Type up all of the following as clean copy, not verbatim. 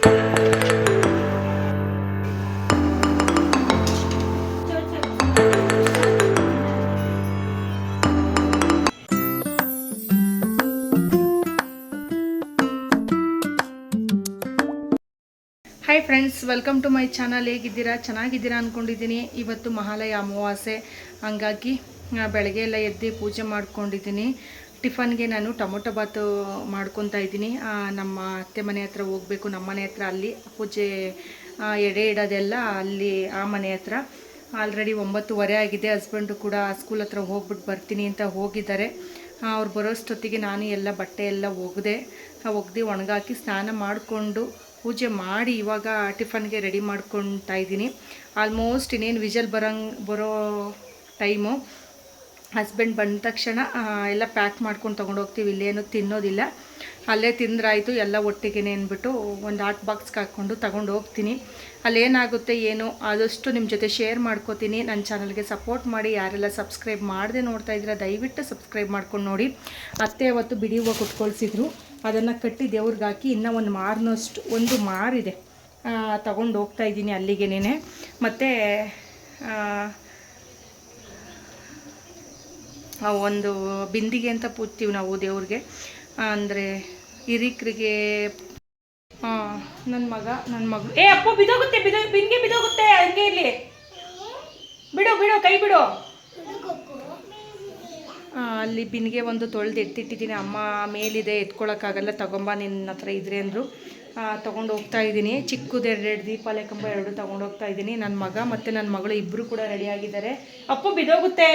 Hi friends, welcome to my channel. ಹೇಗಿದ್ದೀರಾ? ಚೆನ್ನಾಗಿದ್ದೀರಾ ಅಂದ್ಕೊಂಡಿದ್ದೀನಿ. ಇವತ್ತು ಮಹಾಲಯ ಅಮಾವಾಸ್ಯೆ, ಹಂಗಾಗಿ ಬೆಳಗ್ಗೆ ಎಲ್ಲ ಎದ್ದು ಪೂಜೆ ಮಾಡ್ಕೊಂಡಿದ್ದೀನಿ. ಟಿಫನ್ಗೆ ನಾನು ಟೊಮೊಟೊ ಬಾತು ಮಾಡ್ಕೊತಾ ಇದ್ದೀನಿ. ನಮ್ಮ ಅತ್ತೆ ಮನೆ ಹತ್ರ ಹೋಗಬೇಕು. ನಮ್ಮ ಮನೆ ಹತ್ರ ಅಲ್ಲಿ ಪೂಜೆ ಎಡೆ ಇಡೋದೆಲ್ಲ ಅಲ್ಲಿ ಆ ಮನೆ ಹತ್ರ. ಆಲ್ರೆಡಿ 9:30 ಆಗಿದೆ. ಹಸ್ಬೆಂಡು ಕೂಡ ಸ್ಕೂಲ್ ಹತ್ರ ಹೋಗ್ಬಿಟ್ಟು ಬರ್ತೀನಿ ಅಂತ ಹೋಗಿದ್ದಾರೆ. ಅವ್ರು ಬರೋಷ್ಟೊತ್ತಿಗೆ ನಾನು ಎಲ್ಲ ಬಟ್ಟೆ ಎಲ್ಲ ಒಗ್ದು ಒಣಗಾಕಿ ಸ್ನಾನ ಮಾಡಿಕೊಂಡು ಪೂಜೆ ಮಾಡಿ ಇವಾಗ ಟಿಫನ್ಗೆ ರೆಡಿ ಮಾಡ್ಕೊತಾ ಇದ್ದೀನಿ. ಆಲ್ಮೋಸ್ಟ್ ಇನ್ನೇನು ವಿಜಲ್ ಬರೋ ಟೈಮು. ಹಸ್ಬೆಂಡ್ ಬಂದ ತಕ್ಷಣ ಎಲ್ಲ ಪ್ಯಾಕ್ ಮಾಡ್ಕೊಂಡು ತೊಗೊಂಡೋಗ್ತೀವಿ. ಇಲ್ಲೇನು ತಿನ್ನೋದಿಲ್ಲ, ಅಲ್ಲೇ ತಿಂದ್ರಾಯಿತು ಎಲ್ಲ ಒಟ್ಟಿಗೆ ಅಂದ್ಬಿಟ್ಟು ಒಂದು ಹಾಟ್ ಬಾಕ್ಸ್ಗೆ ಹಾಕ್ಕೊಂಡು ತಗೊಂಡು ಹೋಗ್ತೀನಿ. ಅಲ್ಲೇನಾಗುತ್ತೆ ಏನು ಆದಷ್ಟು ನಿಮ್ಮ ಜೊತೆ ಶೇರ್ ಮಾಡ್ಕೋತೀನಿ. ನನ್ನ ಚಾನಲ್ಗೆ ಸಪೋರ್ಟ್ ಮಾಡಿ. ಯಾರೆಲ್ಲ ಸಬ್ಸ್ಕ್ರೈಬ್ ಮಾಡದೆ ನೋಡ್ತಾ ಇದ್ದೀರಾ ದಯವಿಟ್ಟು ಸಬ್ಸ್ಕ್ರೈಬ್ ಮಾಡ್ಕೊಂಡು ನೋಡಿ. ಅತ್ತೆ ಅವತ್ತು ಬಿಡಿ ಹೂವು ಕುಟ್ಕೊಳ್ಸಿದ್ರು, ಅದನ್ನು ಕಟ್ಟಿ ದೇವ್ರಿಗೆ ಹಾಕಿ ಇನ್ನೂ ಒಂದು ಮಾರಿದೆ ತಗೊಂಡು ಹೋಗ್ತಾ ಇದ್ದೀನಿ ಅಲ್ಲಿಗೇನೆ. ಮತ್ತು ಒಂದು ಬಿಂದಿಗೆ ಅಂತ ಪೂಜ್ತೀವಿ ನಾವು ದೇವ್ರಿಗೆ, ಅಂದರೆ ಹಿರಿಕರಿಗೆ. ನನ್ನ ಮಗಳು ಅಪ್ಪ ಬಿದೋಗುತ್ತೆ, ಬಿಂದಿಗೆ ಬಿದೋಗುತ್ತೆ, ಹಂಗೆ ಇಲ್ಲಿ ಬಿಡು ಕೈ ಬಿಡು. ಅಲ್ಲಿ ಬಿಂದಿಗೆ ಒಂದು ತೊಳೆದು ಎತ್ತಿಟ್ಟಿದ್ದೀನಿ. ಅಮ್ಮ ಮೇಲಿದೆ, ಎತ್ಕೊಳ್ಳೋಕ್ಕಾಗಲ್ಲ, ತಗೊಂಬ ನಿನ್ನ ಹತ್ರ ಇದ್ರೆ ಅಂದರು. ತೊಗೊಂಡು ಹೋಗ್ತಾ ಇದ್ದೀನಿ. ಚಿಕ್ಕದು 2 ದೀಪಾಲೆ ಕಂಬ 2 ತೊಗೊಂಡು ಹೋಗ್ತಾ ಇದ್ದೀನಿ. ನನ್ನ ಮಗ ಮತ್ತು ನನ್ನ ಮಗಳು ಇಬ್ಬರು ಕೂಡ ರೆಡಿಯಾಗಿದ್ದಾರೆ. ಅಪ್ಪು ಬಿದೋಗುತ್ತೆ,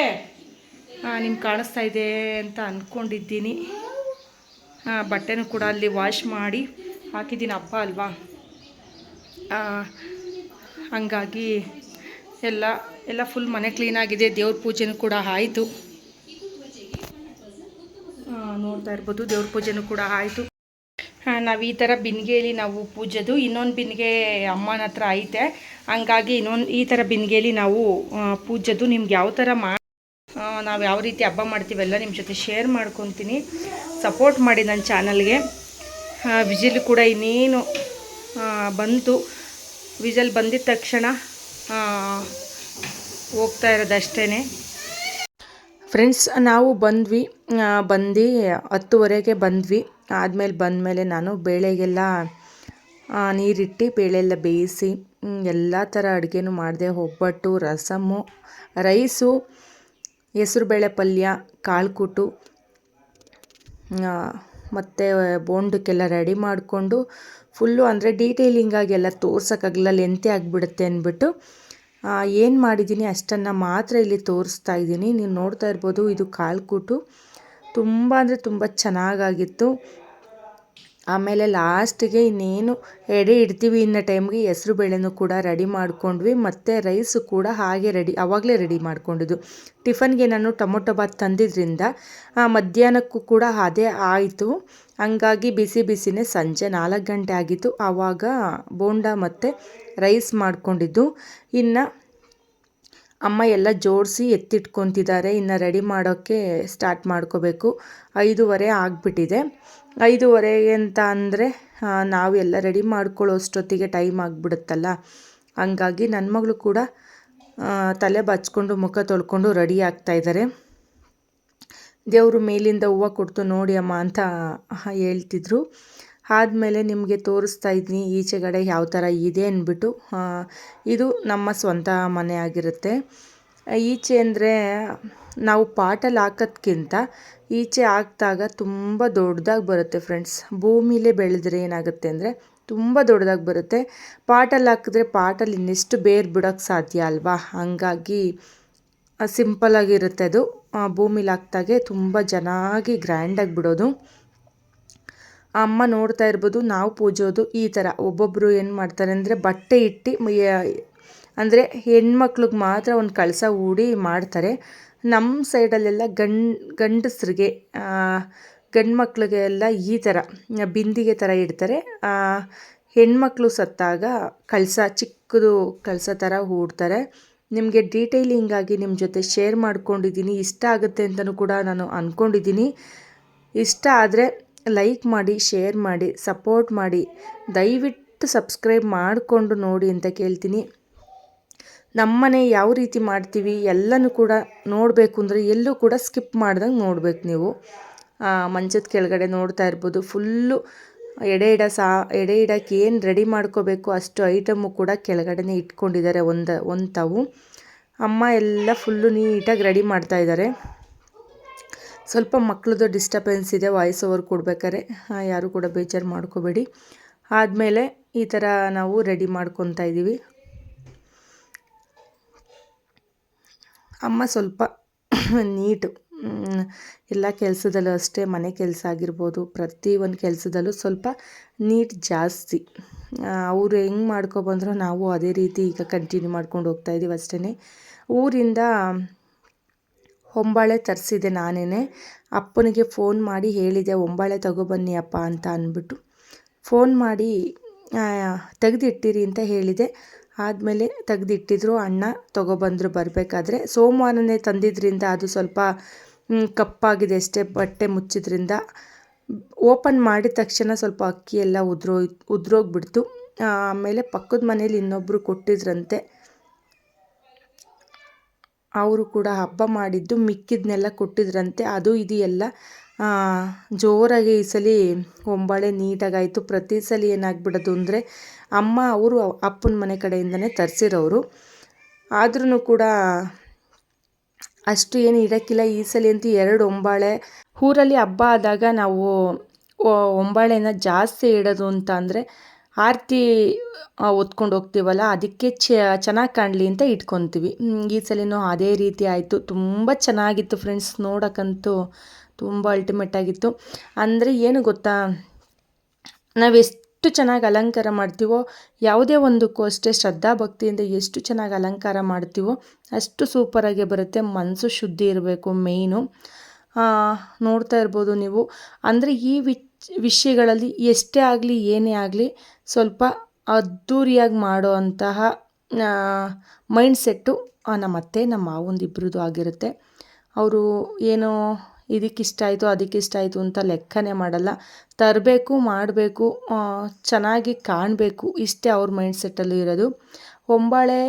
ನಿಮ್ಗೆ ಕಾಣಿಸ್ತಾ ಇದೆ ಅಂತ ಅಂದ್ಕೊಂಡಿದ್ದೀನಿ. ಬಟ್ಟೆನೂ ಕೂಡ ಅಲ್ಲಿ ವಾಶ್ ಮಾಡಿ ಹಾಕಿದ್ದೀನಿ, ಹಬ್ಬ ಅಲ್ವಾ, ಹಂಗಾಗಿ ಎಲ್ಲ ಫುಲ್ ಮನೆ ಕ್ಲೀನಾಗಿದೆ. ದೇವ್ರ ಪೂಜೆನೂ ಕೂಡ ಆಯಿತು. ನೋಡ್ತಾ ಇರ್ಬೋದು, ದೇವ್ರ ಪೂಜೆನೂ ಕೂಡ ಆಯಿತು. ನಾವು ಈ ಥರ ಬಿಂದಿಗೆಯಲ್ಲಿ ನಾವು ಪೂಜೆದು, ಇನ್ನೊಂದು ಬಿಂದಿಗೆ ಅಮ್ಮನ ಹತ್ರ ಐತೆ, ಹಂಗಾಗಿ ಈ ಥರ ಬಿಂದಿಗೆಯಲ್ಲಿ ನಾವು ಪೂಜೆದು. ನಿಮ್ಗೆ ಯಾವ ಥರ ನಾವು ಯಾವ ರೀತಿ ಹಬ್ಬ ಮಾಡ್ತೀವೆಲ್ಲ ನಿಮ್ಮ ಜೊತೆ ಶೇರ್ ಮಾಡ್ಕೊತೀನಿ. ಸಪೋರ್ಟ್ ಮಾಡಿ ನನ್ನ ಚಾನಲ್ಗೆ. ವಿಜಿಲ್ ಕೂಡ ಇನ್ನೇನು ಬಂತು. ವಿಜಲ್ ಬಂದಿದ್ದ ತಕ್ಷಣ ಹೋಗ್ತಾ ಇರೋದಷ್ಟೇ. ಫ್ರೆಂಡ್ಸ್, ನಾವು ಬಂದು 10:30ಗೆ ಬಂದ್ವಿ. ಬಂದಮೇಲೆ ನಾನು ಬೇಳೆಗೆಲ್ಲ ನೀರಿಟ್ಟು ಬೇಳೆಲ್ಲ ಬೇಯಿಸಿ ಎಲ್ಲ ಥರ ಅಡುಗೆನೂ ಮಾಡಿದೆ. ಒಬ್ಬಟ್ಟು, ರಸಮ್ಮು, ರೈಸು, ಹೆಸರುಬೇಳೆ ಪಲ್ಯ, ಕಾಳು ಕೂಟು ಮತ್ತು ಬೋಂಡಕ್ಕೆಲ್ಲ ರೆಡಿ ಮಾಡಿಕೊಂಡು ಫುಲ್ಲು, ಅಂದರೆ ಡೀಟೇಲಿಂಗಾಗಿ ಎಲ್ಲ ತೋರ್ಸೋಕ್ಕಾಗಲ್ಲ, ಲೆಂತೆ ಆಗಿಬಿಡುತ್ತೆ ಅಂದ್ಬಿಟ್ಟು ಏನು ಮಾಡಿದ್ದೀನಿ ಅಷ್ಟನ್ನು ಮಾತ್ರ ಇಲ್ಲಿ ತೋರಿಸ್ತಾ ಇದ್ದೀನಿ. ನೀವು ನೋಡ್ತಾ ಇರ್ಬೋದು, ಇದು ಕಾಳು ಕೂಟು ತುಂಬ ಅಂದರೆ ತುಂಬ ಚೆನ್ನಾಗಾಗಿತ್ತು. ಆಮೇಲೆ ಲಾಸ್ಟಿಗೆ ಇನ್ನೇನು ಎಡೆ ಇಡ್ತೀವಿ ಇನ್ನೋ ಟೈಮ್ಗೆ ಹೆಸ್ರು ಬೇಳೆನೂ ಕೂಡ ರೆಡಿ ಮಾಡ್ಕೊಂಡ್ವಿ. ಮತ್ತು ರೈಸು ಕೂಡ ಹಾಗೆ ಆವಾಗಲೇ ರೆಡಿ ಮಾಡ್ಕೊಂಡಿದ್ದು. ಟಿಫನ್ಗೆ ನಾನು ಟೊಮೊಟೊ ಬಾತ್ ತಂದಿದ್ದರಿಂದ ಮಧ್ಯಾಹ್ನಕ್ಕೂ ಕೂಡ ಅದೇ ಆಯಿತು. ಹಂಗಾಗಿ ಬಿಸಿನೇ ಸಂಜೆ 4 ಗಂಟೆ ಆಗಿತ್ತು. ಆವಾಗ ಬೋಂಡ ಮತ್ತು ರೈಸ್ ಮಾಡ್ಕೊಂಡಿದ್ದು. ಇನ್ನು ಅಮ್ಮ ಎಲ್ಲ ಜೋಡಿಸಿ ಎತ್ತಿಟ್ಕೊತಿದ್ದಾರೆ. ಇನ್ನು ರೆಡಿ ಮಾಡೋಕ್ಕೆ ಸ್ಟಾರ್ಟ್ ಮಾಡ್ಕೋಬೇಕು. 5:30 ಆಗಿಬಿಟ್ಟಿದೆ. 5:30 ಅಂತ ಅಂದರೆ ನಾವು ಎಲ್ಲ ರೆಡಿ ಮಾಡ್ಕೊಳ್ಳೋ ಅಷ್ಟೊತ್ತಿಗೆ ಟೈಮ್ ಆಗಿಬಿಡುತ್ತಲ್ಲ. ಹಂಗಾಗಿ ನನ್ನ ಮಗಳು ಕೂಡ ತಲೆ ಬಾಚ್ಕೊಂಡು ಮುಖ ತೊಳ್ಕೊಂಡು ರೆಡಿ ಆಗ್ತಾಯಿದ್ದಾರೆ. ದೇವರು ಮೇಲಿಂದ ಹೂವು ಕೊಡ್ತು ನೋಡಿ ಅಮ್ಮ ಅಂತ ಹೇಳ್ತಿದ್ರು. ಆದಮೇಲೆ ನಿಮಗೆ ತೋರಿಸ್ತಾ ಇದ್ದೀನಿ ಈಚೆಗಡೆ ಯಾವ ಥರ ಇದೆ ಅಂದ್ಬಿಟ್ಟು. ಇದು ನಮ್ಮ ಸ್ವಂತ ಮನೆ ಆಗಿರುತ್ತೆ. ಈಚೆ ಅಂದರೆ ನಾವು ಪಾಟಲ್ಲಿ ಹಾಕೋದ್ಕಿಂತ ಈಚೆ ಹಾಕಿದಾಗ ತುಂಬ ದೊಡ್ಡದಾಗಿ ಬರುತ್ತೆ ಫ್ರೆಂಡ್ಸ್. ಭೂಮಿಲೇ ಬೆಳೆದ್ರೆ ಏನಾಗುತ್ತೆ ಅಂದರೆ ತುಂಬ ದೊಡ್ಡದಾಗಿ ಬರುತ್ತೆ. ಪಾಟಲ್ಲಿ ಹಾಕಿದ್ರೆ ಪಾಟಲ್ಲಿ ಇನ್ನೆಷ್ಟು ಬೇರು ಬಿಡೋಕ್ಕೆ ಸಾಧ್ಯ ಅಲ್ವಾ. ಹಂಗಾಗಿ ಸಿಂಪಲಾಗಿರುತ್ತೆ ಅದು. ಭೂಮಿಲಿ ಹಾಕ್ದಾಗೆ ತುಂಬ ಚೆನ್ನಾಗಿ ಗ್ರ್ಯಾಂಡಾಗಿ ಬಿಡೋದು. ಅಮ್ಮ ನೋಡ್ತಾ ಇರ್ಬೋದು, ನಾವು ಪೂಜೋದು ಈ ಥರ. ಒಬ್ಬೊಬ್ಬರು ಏನು ಮಾಡ್ತಾರೆ ಅಂದರೆ ಬಟ್ಟೆ ಇಟ್ಟು, ಅಂದರೆ ಹೆಣ್ಮಕ್ಳಿಗೆ ಮಾತ್ರ ಒಂದು ಕಳಸ ಹೂಡಿ ಮಾಡ್ತಾರೆ. ನಮ್ಮ ಸೈಡಲ್ಲೆಲ್ಲ ಗಂಡಸ್ರಿಗೆ, ಗಂಡು ಮಕ್ಳಿಗೆ ಎಲ್ಲ ಈ ಥರ ಬಿಂದಿಗೆ ಥರ ಇಡ್ತಾರೆ. ಹೆಣ್ಮಕ್ಳು ಸತ್ತಾಗ ಕಳಸ, ಚಿಕ್ಕದು ಕಳಸ ಥರ ಹೂಡ್ತಾರೆ. ನಿಮಗೆ ಡೀಟೇಲಿಂಗಾಗಿ ನಿಮ್ಮ ಜೊತೆ ಶೇರ್ ಮಾಡ್ಕೊಂಡಿದ್ದೀನಿ. ಇಷ್ಟ ಆಗುತ್ತೆ ಅಂತಲೂ ಕೂಡ ನಾನು ಅಂದ್ಕೊಂಡಿದ್ದೀನಿ. ಇಷ್ಟ ಆದರೆ ಲೈಕ್ ಮಾಡಿ, ಶೇರ್ ಮಾಡಿ, ಸಪೋರ್ಟ್ ಮಾಡಿ. ದಯವಿಟ್ಟು ದಯವಿಟ್ಟು ಸಬ್ಸ್ಕ್ರೈಬ್ ಮಾಡಿಕೊಂಡು ನೋಡಿ ಅಂತ ಕೇಳ್ತೀನಿ. ನಮ್ಮನೆ ಯಾವ ರೀತಿ ಮಾಡ್ತೀವಿ ಎಲ್ಲನೂ ಕೂಡ ನೋಡಬೇಕು ಅಂದರೆ ಎಲ್ಲೂ ಕೂಡ ಸ್ಕಿಪ್ ಮಾಡ್ದಂಗೆ ನೋಡ್ಬೇಕು ನೀವು. ಮಂಚದ ಕೆಳಗಡೆ ನೋಡ್ತಾ ಇರ್ಬೋದು, ಫುಲ್ಲು ಎಡೆ ಇಡಕ್ಕೆ ಏನು ರೆಡಿ ಮಾಡ್ಕೋಬೇಕು ಅಷ್ಟು ಐಟಮು ಕೂಡ ಕೆಳಗಡೆನೇ ಇಟ್ಕೊಂಡಿದ್ದಾರೆ. ಒಂದು ತಾವು ಅಮ್ಮ ಎಲ್ಲ ಫುಲ್ಲು ನೀಟಾಗಿ ರೆಡಿ ಮಾಡ್ತಾಯಿದ್ದಾರೆ. ಸ್ವಲ್ಪ ಮಕ್ಕಳದ್ದು ಡಿಸ್ಟರ್ಬೆನ್ಸ್ ಇದೆ ವಾಯ್ಸ್ ಓವರ್ ಕೊಡ್ಬೇಕಾದ್ರೆ, ಯಾರು ಕೂಡ ಬೇಜಾರು ಮಾಡ್ಕೋಬೇಡಿ. ಆದಮೇಲೆ ಈ ಥರ ನಾವು ರೆಡಿ ಮಾಡ್ಕೊತಾ ಇದ್ದೀವಿ. ಅಮ್ಮ ಸ್ವಲ್ಪ ನೀಟು ಎಲ್ಲ ಕೆಲಸದಲ್ಲೂ ಅಷ್ಟೇ, ಮನೆ ಕೆಲಸ ಆಗಿರ್ಬೋದು, ಪ್ರತಿಯೊಂದು ಕೆಲಸದಲ್ಲೂ ಸ್ವಲ್ಪ ನೀಟ್ ಜಾಸ್ತಿ. ಅವರು ಹೆಂಗೆ ಮಾಡ್ಕೊಬಂದ್ರೋ ನಾವು ಅದೇ ರೀತಿ ಈಗ ಕಂಟಿನ್ಯೂ ಮಾಡ್ಕೊಂಡು ಹೋಗ್ತಾಯಿದ್ದೀವಿ ಅಷ್ಟೇ. ಊರಿಂದ ಹೊಂಬಾಳೆ ತರಿಸಿದೆ ನಾನೇ. ಅಪ್ಪನಿಗೆ ಫೋನ್ ಮಾಡಿ ಹೇಳಿದೆ ಹೊಂಬಾಳೆ ತಗೊಬನ್ನಿ ಅಪ್ಪ ಅಂತ ಅಂದ್ಬಿಟ್ಟು ಫೋನ್ ಮಾಡಿ ತೆಗೆದಿಟ್ಟಿರಿ ಅಂತ ಹೇಳಿದೆ. ಆದಮೇಲೆ ತೆಗೆದಿಟ್ಟಿದ್ರು, ಅಣ್ಣ ತೊಗೊಬಂದರು. ಬರಬೇಕಾದ್ರೆ ಸೋಮವಾರನೇ ತಂದಿದ್ದರಿಂದ ಅದು ಸ್ವಲ್ಪ ಕಪ್ಪಾಗಿದೆ ಅಷ್ಟೇ, ಬಟ್ಟೆ ಮುಚ್ಚಿದ್ರಿಂದ. ಓಪನ್ ಮಾಡಿದ ತಕ್ಷಣ ಸ್ವಲ್ಪ ಅಕ್ಕಿ ಎಲ್ಲ ಉದ್ರೋಗ್ಬಿಡ್ತು. ಆಮೇಲೆ ಪಕ್ಕದ ಮನೇಲಿ ಇನ್ನೊಬ್ಬರು ಕೊಟ್ಟಿದ್ರಂತೆ, ಅವರು ಕೂಡ ಹಬ್ಬ ಮಾಡಿದ್ದು ಮಿಕ್ಕಿದ್ನೆಲ್ಲ ಕೊಟ್ಟಿದ್ರಂತೆ. ಅದು ಇದು ಎಲ್ಲ ಜೋರಾಗಿ ಈ ಸಲ ಹೊಂಬಾಳೆ ನೀಟಾಗಾಯಿತು. ಪ್ರತಿ ಸಲ ಏನಾಗ್ಬಿಡೋದು ಅಂದರೆ ಅಮ್ಮ ಅವರು ಅಪ್ಪನ ಮನೆ ಕಡೆಯಿಂದನೇ ತರಿಸಿರೋರು, ಆದ್ರೂ ಕೂಡ ಅಷ್ಟು ಏನು ಇಡೋಕ್ಕಿಲ್ಲ. ಈ ಸಲ ಅಂತೂ 2 ಹೊಂಬಾಳೆ. ಊರಲ್ಲಿ ಹಬ್ಬ ಆದಾಗ ನಾವು ಹೊಂಬಾಳೆನ ಜಾಸ್ತಿ ಇಡೋದು ಅಂತ ಅಂದರೆ ಆರತಿ ಹೊತ್ಕೊಂಡು ಹೋಗ್ತೀವಲ್ಲ, ಅದಕ್ಕೆ ಚೆನ್ನಾಗಿ ಕಾಣಲಿ ಅಂತ ಇಟ್ಕೊತೀವಿ. ಈ ಸಲನೂ ಅದೇ ರೀತಿ ಆಯಿತು. ತುಂಬ ಚೆನ್ನಾಗಿತ್ತು ಫ್ರೆಂಡ್ಸ್, ನೋಡೋಕ್ಕಂತೂ ತುಂಬ ಅಲ್ಟಿಮೇಟ್ ಆಗಿತ್ತು. ಅಂದರೆ ಏನು ಗೊತ್ತಾ, ನಾವೆಷ್ಟು ಚೆನ್ನಾಗಿ ಅಲಂಕಾರ ಮಾಡ್ತೀವೋ, ಯಾವುದೇ ಒಂದಕ್ಕೂ ಅಷ್ಟೇ ಶ್ರದ್ಧಾ ಭಕ್ತಿಯಿಂದ ಎಷ್ಟು ಚೆನ್ನಾಗಿ ಅಲಂಕಾರ ಮಾಡ್ತೀವೋ ಅಷ್ಟು ಸೂಪರಾಗಿ ಬರುತ್ತೆ. ಮನಸ್ಸು ಶುದ್ಧಿ ಇರಬೇಕು ಮೇಯ್ನು. ನೋಡ್ತಾ ಇರ್ಬೋದು ನೀವು. ಅಂದರೆ ಈ ವಿಷಯಗಳಲ್ಲಿ ಎಷ್ಟೇ ಆಗಲಿ ಏನೇ ಆಗಲಿ ಸ್ವಲ್ಪ ಅದ್ಧೂರಿಯಾಗಿ ಮಾಡೋ ಅಂತಹ ಮೈಂಡ್ಸೆಟ್ಟು ನಮ್ಮ ಅತ್ತೆ ನಮ್ಮ ಮಾವಂದು ಇಬ್ಬರದು ಆಗಿರುತ್ತೆ. ಅವರು ಏನೋ ಇದಕ್ಕಿಷ್ಟ ಆಯಿತು ಅದಕ್ಕಿಷ್ಟ ಆಯಿತು ಅಂತ ಲೆಕ್ಕನೇ ಮಾಡಲ್ಲ. ತರಬೇಕು, ಮಾಡಬೇಕು, ಚೆನ್ನಾಗಿ ಕಾಣಬೇಕು, ಇಷ್ಟೇ ಅವ್ರ ಮೈಂಡ್ಸೆಟ್ಟಲ್ಲಿ ಇರೋದು. ಹೊಂಬಾಳೆ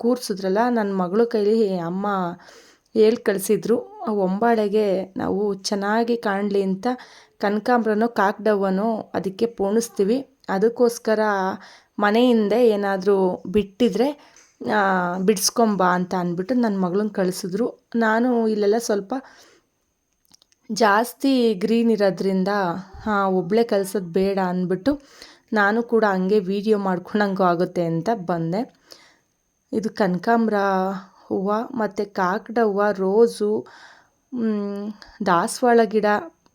ಕೂರಿಸಿದ್ರಲ್ಲ, ನನ್ನ ಮಗಳು ಕೈಲಿ ಅಮ್ಮ ಹೇಳಿ ಕಳಿಸಿದ್ರು. ಹೊಂಬಾಳೆಗೆ ನಾವು ಚೆನ್ನಾಗಿ ಕಾಣಲಿ ಅಂತ ಕನಕಾಂಬ್ರನೋ ಕಾಕಡವ್ವನೋ ಅದಕ್ಕೆ ಪೋಣಿಸ್ತೀವಿ. ಅದಕ್ಕೋಸ್ಕರ ಮನೆಯಿಂದ ಏನಾದರೂ ಬಿಟ್ಟಿದ್ರೆ ಬಿಡಿಸ್ಕೊಂಬಾ ಅಂತ ಅಂದ್ಬಿಟ್ಟು ನನ್ನ ಮಗಳನ್ನ ಕಳಿಸಿದ್ರು. ನಾನು ಇಲ್ಲೆಲ್ಲ ಸ್ವಲ್ಪ ಜಾಸ್ತಿ ಗ್ರೀನ್ ಇರೋದ್ರಿಂದ ಒಬ್ಬಳೇ ಕಳ್ಸೋದು ಬೇಡ ಅಂದ್ಬಿಟ್ಟು ನಾನು ಕೂಡ ಹಂಗೆ ವೀಡಿಯೋ ಮಾಡ್ಕೊಂಡಂಗೂ ಆಗುತ್ತೆ ಅಂತ ಬಂದೆ. ಇದು ಕನಕಾಂಬ್ರ ಹೂವು ಮತ್ತು ಕಾಕಡ ಹೂವು, ರೋಸು, ದಾಸವಾಳ ಗಿಡ,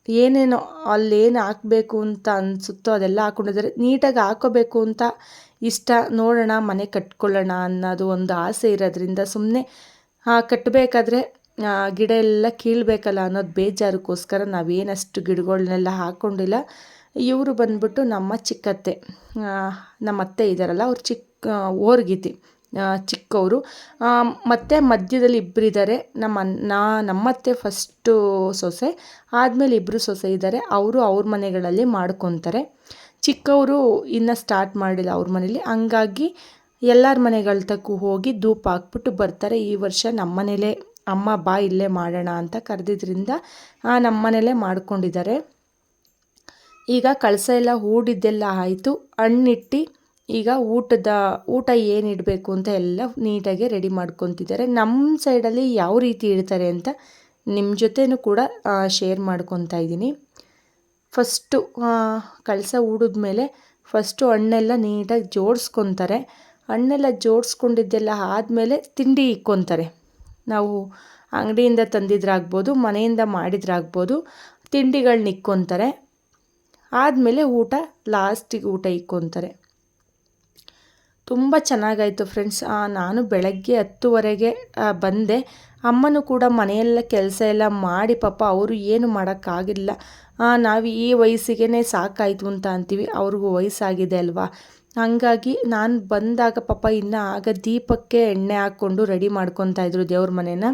ಏನೇನೋ ಅಲ್ಲೇನು ಹಾಕಬೇಕು ಅಂತ ಅನಿಸುತ್ತೋ ಅದೆಲ್ಲ ಹಾಕ್ಕೊಂಡಿದ್ದಾರೆ. ನೀಟಾಗಿ ಹಾಕೋಬೇಕು ಅಂತ ಇಷ್ಟ, ನೋಡೋಣ ಮನೆ ಕಟ್ಕೊಳ್ಳೋಣ ಅನ್ನೋದು ಒಂದು ಆಸೆ ಇರೋದ್ರಿಂದ ಸುಮ್ಮನೆ ಕಟ್ಟಬೇಕಾದ್ರೆ ಗಿಡ ಎಲ್ಲ ಕೀಳಬೇಕಲ್ಲ ಅನ್ನೋದು ಬೇಜಾರಕ್ಕೋಸ್ಕರ ನಾವೇನಷ್ಟು ಗಿಡಗಳನ್ನೆಲ್ಲ ಹಾಕ್ಕೊಂಡಿಲ್ಲ. ಇವರು ಬಂದ್ಬಿಟ್ಟು ನಮ್ಮ ಚಿಕ್ಕತ್ತೆ, ನಮ್ಮ ಅತ್ತೆ ಇದ್ದಾರಲ್ಲ ಅವ್ರು ಓರ್ಗಿತಿ ಚಿಕ್ಕವರು, ಮತ್ತು ಮಧ್ಯದಲ್ಲಿ ಇಬ್ಬರಿದ್ದಾರೆ. ನಮ್ಮತ್ತೆ ಫಸ್ಟು ಸೊಸೆ, ಆದಮೇಲೆ ಇಬ್ಬರು ಸೊಸೆ ಇದ್ದಾರೆ. ಅವರು ಅವ್ರ ಮನೆಗಳಲ್ಲಿ ಮಾಡ್ಕೊತಾರೆ. ಚಿಕ್ಕವರು ಇನ್ನೂ ಸ್ಟಾರ್ಟ್ ಮಾಡಿಲ್ಲ ಅವ್ರ ಮನೇಲಿ. ಹಂಗಾಗಿ ಎಲ್ಲರ ಮನೆಗಳ ತಕ್ಕೂ ಹೋಗಿ ಧೂಪ ಹಾಕ್ಬಿಟ್ಟು ಬರ್ತಾರೆ. ಈ ವರ್ಷ ನಮ್ಮ ಮನೇಲೇ ಅಮ್ಮ ಬಾ ಇಲ್ಲೇ ಮಾಡೋಣ ಅಂತ ಕರೆದಿದ್ರಿಂದ ನಮ್ಮ ಮನೇಲೇ ಮಾಡ್ಕೊಂಡಿದ್ದಾರೆ. ಈಗ ಕಳಸ ಎಲ್ಲ ಹೂಡಿದ್ದೆಲ್ಲ ಆಯಿತು. ಹಣ್ಣಿಟ್ಟು ಈಗ ಊಟ ಏನಿಡಬೇಕು ಅಂತ ಎಲ್ಲ ನೀಟಾಗಿ ರೆಡಿ ಮಾಡ್ಕೊತಿದ್ದಾರೆ. ನಮ್ಮ ಸೈಡಲ್ಲಿ ಯಾವ ರೀತಿ ಇಡ್ತಾರೆ ಅಂತ ನಿಮ್ಮ ಜೊತೆನೂ ಕೂಡ ಶೇರ್ ಮಾಡ್ಕೊತಾ ಇದ್ದೀನಿ. ಫಸ್ಟು ಕಳಸ ಹೂಡಿದ್ಮೇಲೆ ಫಸ್ಟು ಹಣ್ಣೆಲ್ಲ ನೀಟಾಗಿ ಜೋಡಿಸ್ಕೊತಾರೆ. ಹಣ್ಣೆಲ್ಲ ಜೋಡಿಸ್ಕೊಂಡಿದ್ದೆಲ್ಲ ಆದಮೇಲೆ ತಿಂಡಿ ಇಕ್ಕೊತಾರೆ. ನಾವು ಅಂಗಡಿಯಿಂದ ತಂದಿದ್ರಾಗ್ಬೋದು, ಮನೆಯಿಂದ ಮಾಡಿದ್ರಾಗ್ಬೋದು, ತಿಂಡಿಗಳನ್ನ ಇಕ್ಕೊತಾರೆ. ಆದಮೇಲೆ ಲಾಸ್ಟಿಗೆ ಊಟ ಇಕ್ಕೊತಾರೆ. ತುಂಬ ಚೆನ್ನಾಗಾಯಿತು ಫ್ರೆಂಡ್ಸ್. ನಾನು ಬೆಳಗ್ಗೆ 10:30ಗೆ ಬಂದೆ. ಅಮ್ಮನೂ ಕೂಡ ಮನೆಯೆಲ್ಲ ಕೆಲಸ ಎಲ್ಲ ಮಾಡಿ ಪಾಪ ಅವರು ಏನು ಮಾಡೋಕ್ಕಾಗಿಲ್ಲ. ನಾವು ಈ ವಯಸ್ಸಿಗೆ ಸಾಕಾಯಿತು ಅಂತ ಅಂತೀವಿ, ಅವ್ರಿಗೂ ವಯಸ್ಸಾಗಿದೆ ಅಲ್ವಾ. ಹಾಗಾಗಿ ನಾನು ಬಂದಾಗ ಪಾಪ ಇನ್ನೂ ಆಗ ದೀಪಕ್ಕೆ ಎಣ್ಣೆ ಹಾಕ್ಕೊಂಡು ರೆಡಿ ಮಾಡ್ಕೊತಾಯಿದ್ರು ದೇವ್ರ ಮನೇನ.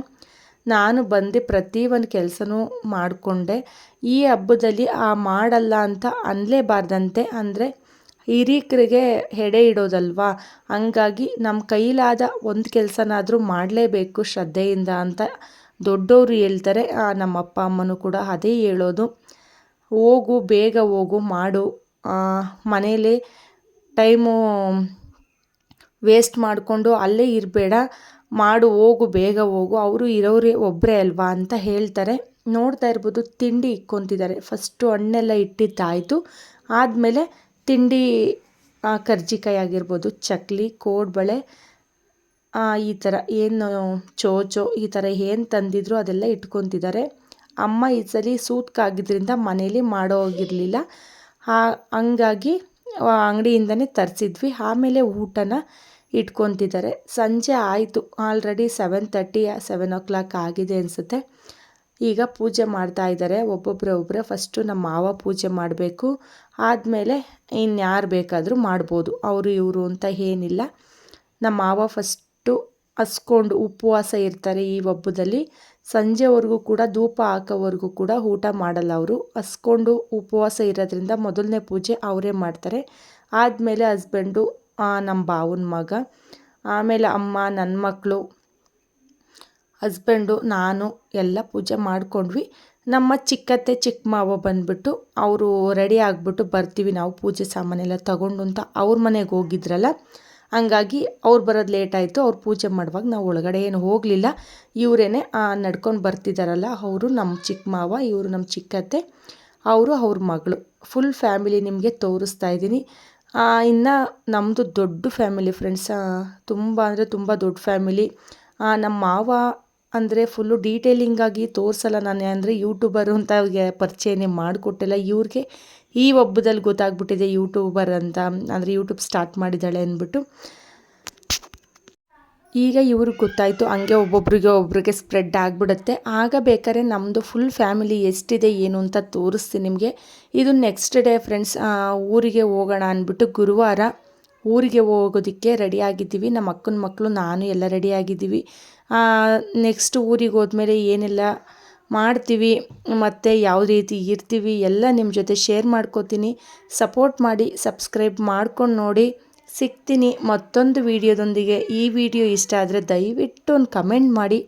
ನಾನು ಬಂದು ಪ್ರತಿಯೊಂದು ಕೆಲಸನೂ ಮಾಡಿಕೊಂಡೆ. ಈ ಹಬ್ಬದಲ್ಲಿ ಮಾಡಲ್ಲ ಅಂತ ಅನ್ನಲೇಬಾರ್ದಂತೆ, ಅಂದರೆ ಹಿರೀಕರಿಗೆ ಎಡೆ ಇಡೋದಲ್ವಾ, ಹಂಗಾಗಿ ನಮ್ಮ ಕೈಲಾದ ಒಂದು ಕೆಲಸನಾದರೂ ಮಾಡಲೇಬೇಕು ಶ್ರದ್ಧೆಯಿಂದ ಅಂತ ದೊಡ್ಡವರು ಹೇಳ್ತಾರೆ. ನಮ್ಮ ಅಪ್ಪ ಅಮ್ಮನೂ ಕೂಡ ಅದೇ ಹೇಳೋದು. ಹೋಗು, ಬೇಗ ಹೋಗು, ಮಾಡು, ಮನೇಲಿ ಟೈಮು ವೇಸ್ಟ್ ಮಾಡಿಕೊಂಡು ಅಲ್ಲೇ ಇರಬೇಡ, ಮಾಡು, ಹೋಗು, ಬೇಗ ಹೋಗು, ಅವರು ಇರೋರೇ ಒಬ್ಬರೇ ಅಲ್ವಾ ಅಂತ ಹೇಳ್ತಾರೆ. ನೋಡ್ತಾ ಇರ್ಬೋದು, ತಿಂಡಿ ಇಕ್ಕೊತಿದ್ದಾರೆ. ಫಸ್ಟು ಹಣ್ಣೆಲ್ಲ ಇಟ್ಟಿದ್ದಾಯಿತು, ಆದಮೇಲೆ ತಿಂಡಿ ಕರ್ಜಿಕಾಯಿ ಆಗಿರ್ಬೋದು, ಚಕ್ಲಿ, ಕೋಡ್ಬಳೆ, ಈ ಥರ ಏನು ಚೋಚೋ ಈ ಥರ ಏನು ತಂದಿದ್ರು ಅದೆಲ್ಲ ಇಟ್ಕೊತಿದ್ದಾರೆ. ಅಮ್ಮ ಈ ಸಲ ಸೂತ್ಕಾಗಿದ್ದರಿಂದ ಮನೇಲಿ ಮಾಡೋ ಹೋಗಿರಲಿಲ್ಲ, ಹಂಗಾಗಿ ಅಂಗಡಿಯಿಂದನೇ ತರಿಸಿದ್ವಿ. ಆಮೇಲೆ ಊಟನ ಇಟ್ಕೊತಿದ್ದಾರೆ. ಸಂಜೆ ಆಯಿತು, ಆಲ್ರೆಡಿ 7:30 7 ಆಗಿದೆ ಅನಿಸುತ್ತೆ. ಈಗ ಪೂಜೆ ಮಾಡ್ತಾ ಇದ್ದಾರೆ ಒಬ್ಬೊಬ್ಬರೇ. ಫಸ್ಟು ನಮ್ಮ ಮಾವ ಪೂಜೆ ಮಾಡಬೇಕು, ಆದಮೇಲೆ ಇನ್ಯಾರು ಬೇಕಾದರೂ ಮಾಡ್ಬೋದು, ಅವರು ಇವರು ಅಂತ ಏನಿಲ್ಲ. ನಮ್ಮ ಮಾವ ಫಸ್ಟು ಹಸ್ಕೊಂಡು ಉಪವಾಸ ಇರ್ತಾರೆ ಈ ಹಬ್ಬದಲ್ಲಿ. ಸಂಜೆವರೆಗೂ ಕೂಡ ಧೂಪ ಹಾಕೋವರೆಗೂ ಕೂಡ ಊಟ ಮಾಡಲ್ಲ ಅವರು. ಹಸ್ಕೊಂಡು ಉಪವಾಸ ಇರೋದ್ರಿಂದ ಮೊದಲನೇ ಪೂಜೆ ಅವರೇ ಮಾಡ್ತಾರೆ. ಆದಮೇಲೆ ಹಸ್ಬೆಂಡು, ನಮ್ಮ ಬಾವನ ಮಗ, ಆಮೇಲೆ ಅಮ್ಮ, ನನ್ನ ಮಕ್ಕಳು, ಹಸ್ಬೆಂಡು, ನಾನು ಎಲ್ಲ ಪೂಜೆ ಮಾಡ್ಕೊಂಡ್ವಿ. ನಮ್ಮ ಚಿಕ್ಕತ್ತೆ ಚಿಕ್ಕ ಮಾವ ಬಂದುಬಿಟ್ಟು ಅವರು ರೆಡಿ ಆಗಿಬಿಟ್ಟು ಬರ್ತೀವಿ ನಾವು ಪೂಜೆ ಸಾಮಾನೆಲ್ಲ ತಗೊಂಡು ಅಂತ ಅವ್ರ ಮನೆಗೆ ಹೋಗಿದ್ರಲ್ಲ, ಹಂಗಾಗಿ ಅವ್ರು ಬರೋದು ಲೇಟ್ ಆಯಿತು. ಅವ್ರು ಪೂಜೆ ಮಾಡುವಾಗ ನಾವು ಒಳಗಡೆ ಏನು ಹೋಗಲಿಲ್ಲ. ಇವರೇನೆ ನಡ್ಕೊಂಡು ಬರ್ತಿದ್ದಾರಲ್ಲ ಅವರು ನಮ್ಮ ಚಿಕ್ಕ ಮಾವ, ಇವರು ನಮ್ಮ ಚಿಕ್ಕತ್ತೆ, ಅವರು ಅವ್ರ ಮಗಳು. ಫುಲ್ ಫ್ಯಾಮಿಲಿ ನಿಮಗೆ ತೋರಿಸ್ತಾ ಇದ್ದೀನಿ. ಇನ್ನು ನಮ್ಮದು ದೊಡ್ಡ ಫ್ಯಾಮಿಲಿ ಫ್ರೆಂಡ್ಸ್, ತುಂಬ ಅಂದರೆ ತುಂಬ ದೊಡ್ಡ ಫ್ಯಾಮಿಲಿ. ನಮ್ಮ ಮಾವ ಅಂದರೆ ಫುಲ್ಲು ಡೀಟೇಲಿಂಗಾಗಿ ತೋರಿಸಲ್ಲ ನಾನು, ಅಂದರೆ ಯೂಟ್ಯೂಬರು ಅಂತ ಅವ್ರಿಗೆ ಪರಿಚಯನೇ ಮಾಡಿಕೊಟ್ಟಿಲ್ಲ. ಇವ್ರಿಗೆ ಈ ಹಬ್ಬದಲ್ಲಿ ಗೊತ್ತಾಗ್ಬಿಟ್ಟಿದೆ ಯೂಟ್ಯೂಬರ್ ಅಂತ, ಅಂದರೆ ಯೂಟ್ಯೂಬ್ ಸ್ಟಾರ್ಟ್ ಮಾಡಿದ್ದಾಳೆ ಅಂದ್ಬಿಟ್ಟು. ಈಗ ಇವ್ರಿಗೆ ಗೊತ್ತಾಯಿತು, ಹಂಗೆ ಒಬ್ಬೊಬ್ರಿಗೆ ಸ್ಪ್ರೆಡ್ ಆಗಿಬಿಡುತ್ತೆ. ಆಗ ಬೇಕಾದ್ರೆ ನಮ್ಮದು ಫುಲ್ ಫ್ಯಾಮಿಲಿ ಎಷ್ಟಿದೆ ಏನು ಅಂತ ತೋರಿಸ್ತೀನಿ ನಿಮಗೆ. ಇದು ನೆಕ್ಸ್ಟ್ ಡೇ ಫ್ರೆಂಡ್ಸ್, ಊರಿಗೆ ಹೋಗೋಣ ಅಂದ್ಬಿಟ್ಟು ಗುರುವಾರ ಊರಿಗೆ ಹೋಗೋದಕ್ಕೆ ರೆಡಿ ಆಗಿದ್ದೀವಿ. ನಮ್ಮ ಅಕ್ಕನ ಮಕ್ಕಳು, ನಾನು ಎಲ್ಲ ರೆಡಿ ಆಗಿದ್ದೀವಿ. ನೆಕ್ಸ್ಟ್ ಊರಿಗೆ ಹೋದ್ಮೇಲೆ ಏನೆಲ್ಲ ಮಾಡ್ತೀವಿ ಮತ್ತು ಯಾವ ರೀತಿ ಇರ್ತೀವಿ ಎಲ್ಲ ನಿಮ್ಮ ಜೊತೆ ಶೇರ್ ಮಾಡ್ಕೋತೀನಿ. ಸಪೋರ್ಟ್ ಮಾಡಿ, ಸಬ್ಸ್ಕ್ರೈಬ್ ಮಾಡ್ಕೊಂಡು ನೋಡಿ. ಸಿಗ್ತೀನಿ ಮತ್ತೊಂದು ವಿಡಿಯೋದೊಂದಿಗೆ. ಈ ವಿಡಿಯೋ ಇಷ್ಟ ಆದರೆ ದಯವಿಟ್ಟು ಒಂದು ಕಮೆಂಟ್ ಮಾಡಿ.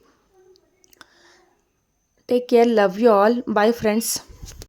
Take care, love you all, bye friends.